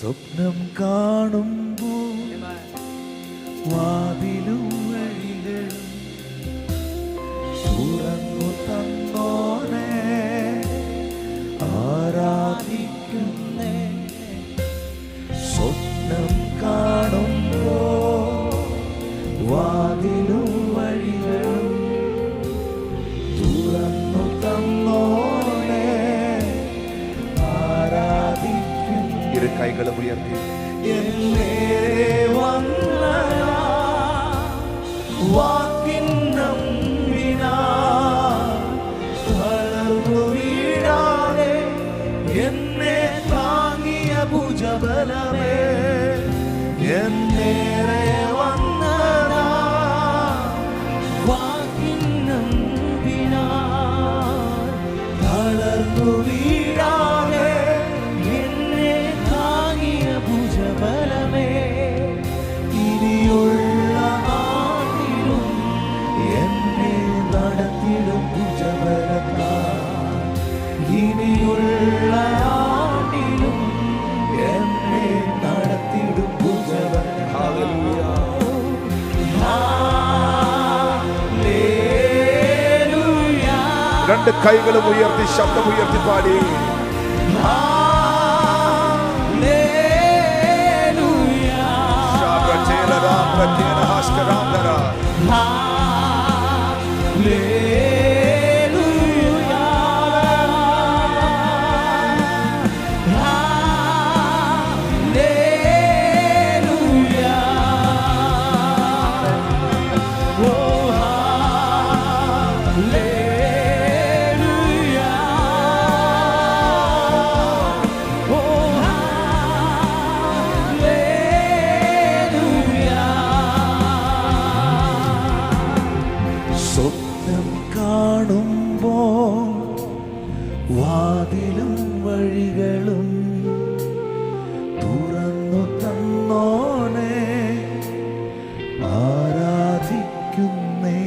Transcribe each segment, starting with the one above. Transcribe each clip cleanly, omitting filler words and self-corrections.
സ്വപ്നം കാണുമ്പോൾ വാതിലും വഴികളും തുറന്നു തന്നോനെ ആരാധിക്കുന്നേ. സ്വപ്നം കാണുമ്പോൾ വാതിലും വഴികളും തുറന്നു തന്നോനെ ആരാധിക്കുന്നു. ഇരു കൈകളും ഉയർത്തി എന്നേ വന്ന വാക്കിന്നം വിനാ തളർന്നു വീഴാതെ എന്നെ താങ്ങിയ ഭുജബലമേ എന്നേറെ വന്നതാ വാക്കിന്നം വിനാ തളർന്നു വീഴാതെ എന്നെ താങ്ങിയ ഭുജബലമേ. ഇനിയുള്ള നാട്ടിലും എന്നെ നടത്തിടും ഭുജബലത്താൽ. ഇനിയുള്ള നാട്ടിലും എന്നെ നടത്തിടും ഭുജബലത്താൽ. രണ്ട് കൈകളും ഉയർത്തി ശബ്ദം ഉയർത്തി പാടി സ്വപ്നം കാണുമ്പോൾ വാതിലും വഴികളും തുറന്നു തന്നോനെ ആരാധിക്കുന്നേ.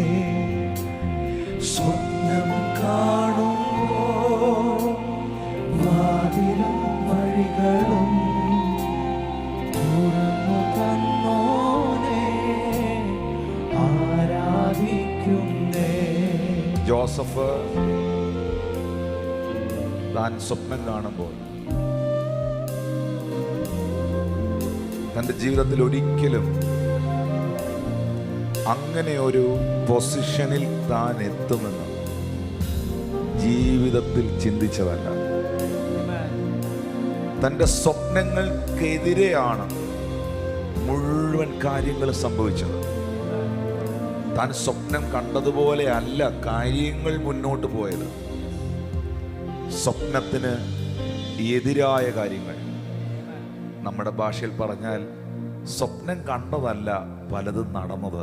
സ്വപ്നം കാണുമ്പോൾ വാതിലും വഴികളും തുറന്നു തന്നോനെ ആരാധിക്കുന്നേ. ജോസഫ് താൻ സ്വപ്നം കാണുമ്പോൾ തൻ്റെ ജീവിതത്തിൽ ഒരിക്കലും അങ്ങനെ ഒരു പൊസിഷനിൽ താൻ എത്തുമെന്ന് ജീവിതത്തിൽ ചിന്തിച്ചതല്ല. തൻ്റെ സ്വപ്നങ്ങൾക്കെതിരെയാണ് മുഴുവൻ കാര്യങ്ങൾ സംഭവിച്ചത്. താൻ സ്വപ്നം കണ്ടതുപോലെ അല്ല കാര്യങ്ങൾ മുന്നോട്ട് പോയത്. സ്വപ്നത്തിന് എതിരായ കാര്യങ്ങൾ, നമ്മുടെ ഭാഷയിൽ പറഞ്ഞാൽ സ്വപ്നം കണ്ടതല്ല പലതും നടന്നത്,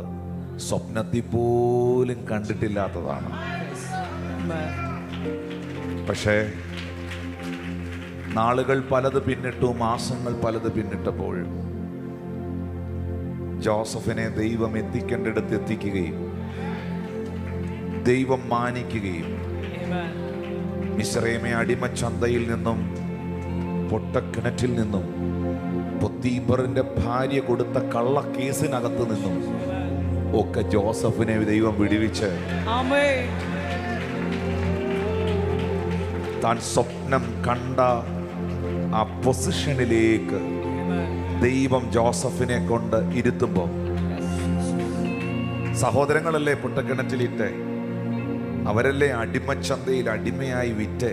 സ്വപ്നത്തിൽ പോലും കണ്ടിട്ടില്ലാത്തതാണ്. പക്ഷേ നാളുകൾ പലത് പിന്നിട്ടു, മാസങ്ങൾ പലത് പിന്നിട്ടപ്പോഴും ജോസഫിനെ ദൈവം എത്തിക്കേണ്ടിടത്ത് എത്തിക്കുകയും ദൈവം മാനിക്കുകയും മിസ്രൈമെ അടിമച്ചന്തയിൽ നിന്നും പൊട്ടക്കിണറ്റിൽ നിന്നും പൊത്തീഫറിന്റെ ഭാര്യ കൊടുത്ത കള്ളക്കേസിനകത്ത് നിന്നും ഒക്കെ ജോസഫിനെ ദൈവം വിടുവിച്ച് താൻ സ്വപ്നം കണ്ട ആ പൊസിഷനിലേക്ക് ദൈവം ജോസഫിനെ കൊണ്ട് ഇരുത്തുമ്പോൾ, സഹോദരങ്ങളല്ലേ പൊട്ടക്കിണറ്റിലിട്ട്, അവരല്ലേ അടിമച്ചന്തയിൽ അടിമയായി വിറ്റ്,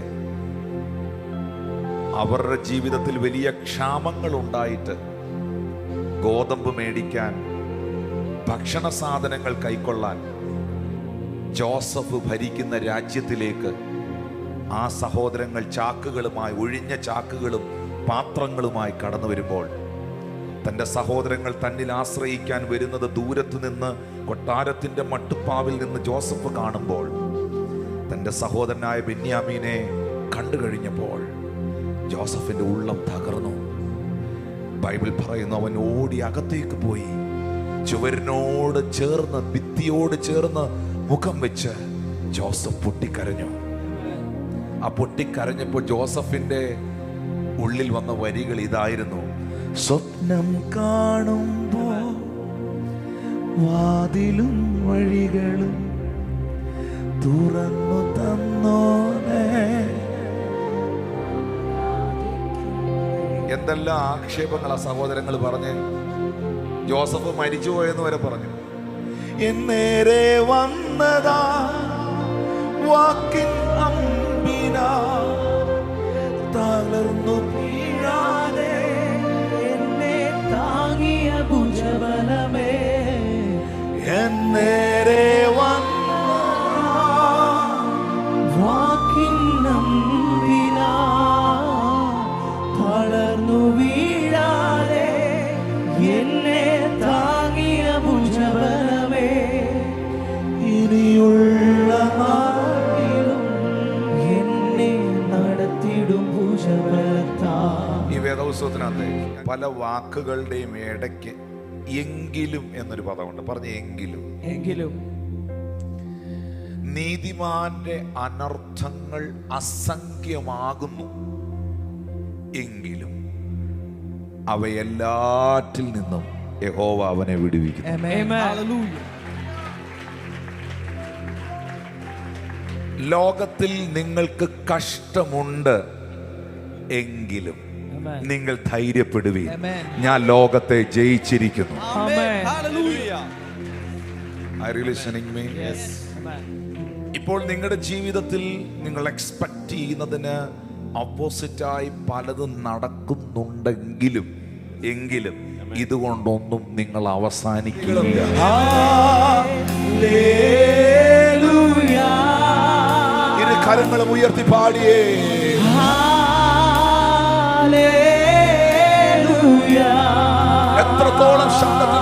അവരുടെ ജീവിതത്തിൽ വലിയ ക്ഷാമങ്ങൾ ഉണ്ടായിട്ട് ഗോതമ്പ് മേടിക്കാൻ, ഭക്ഷണ സാധനങ്ങൾ കൈക്കൊള്ളാൻ ജോസഫ് ഭരിക്കുന്ന രാജ്യത്തിലേക്ക് ആ സഹോദരങ്ങൾ ചാക്കുകളുമായി, ഒഴിഞ്ഞ ചാക്കുകളും പാത്രങ്ങളുമായി കടന്നു വരുമ്പോൾ, തൻ്റെ സഹോദരങ്ങൾ തന്നിൽ ആശ്രയിക്കാൻ വരുന്നത് ദൂരത്ത് നിന്ന് കൊട്ടാരത്തിൻ്റെ മട്ടുപ്പാവിൽ നിന്ന് ജോസഫ് കാണുമ്പോൾ, തൻ്റെ സഹോദരനായ ബെന്യാമീനെ കണ്ടു കഴിഞ്ഞപ്പോൾ ജോസഫിൻ്റെ ഉള്ളം തകർന്നു. ബൈബിൾ പറയുന്നു, അവൻ ഓടി അകത്തേക്ക് പോയി ചുവരിനോട് ചേർന്ന്, ഭിത്തിയോട് ചേർന്ന് മുഖം വെച്ച് ജോസഫ് പൊട്ടിക്കരഞ്ഞു. ആ പൊട്ടിക്കരഞ്ഞപ്പോൾ ജോസഫിൻ്റെ ഉള്ളിൽ വന്ന വരികൾ ഇതായിരുന്നു: സ്വപ്നം കാണുമ്പോ വാതിലും വഴികളും തുറന്നു തന്നോനെ. എന്തെല്ലാം ആക്ഷേപങ്ങളാ സഹോദരങ്ങൾ പറഞ്ഞ്. ജോസഫ് മരിച്ചുപോയെന്ന് വരെ പറഞ്ഞു. എന്നേരെ വന്നതാ വാക്കിൻ അമ്പിനാ, തളർന്നു വീഴാതെ എന്നെ താങ്ങിയ ഭുജബലമേ. എന്നേരെ വന്നതാ വാക്കിൻ അമ്പിനാ, തളർന്നു വീഴാതെ എന്നെ താങ്ങിയ ഭുജബലമേ. ഇനിയുള്ള നാളിലും എന്നെ നടത്തിടും ഭുജബലത്താ. ഈ വേദപുസ്തകത്തിനകത്ത് പല വാക്കുകളുടെയും ഇടയ്ക്ക് എങ്കിലും എന്നൊരു പദമുണ്ട്. പറഞ്ഞ എങ്കിലും. എങ്കിലും നീതിമാന്റെ അനർത്ഥങ്ങൾ അസംഖ്യമാകുന്നു, എങ്കിലും അവയെല്ലാറ്റിൽ നിന്നും യഹോവ അവനെ വിടുവിക്കുന്നു. ലോകത്തിൽ നിങ്ങൾക്ക് കഷ്ടമുണ്ട് എങ്കിലും നിങ്ങൾ ധൈര്യപ്പെടുവീൻ, ഞാൻ ലോകത്തെ ജയിച്ചിരിക്കുന്നു. ഇപ്പോൾ നിങ്ങളുടെ ജീവിതത്തിൽ നിങ്ങൾ എക്സ്പെക്ട് ചെയ്യുന്നതിന് ഓപ്പോസിറ്റായി പലതും നടക്കുന്നുണ്ടെങ്കിലും ഇതുകൊണ്ടൊന്നും നിങ്ങൾ അവസാനിക്കില്ല. ഇരു കരങ്ങളും ഉയർത്തി പാടിയേ. എത്രത്തോളം ശബ്ദത്തിൽ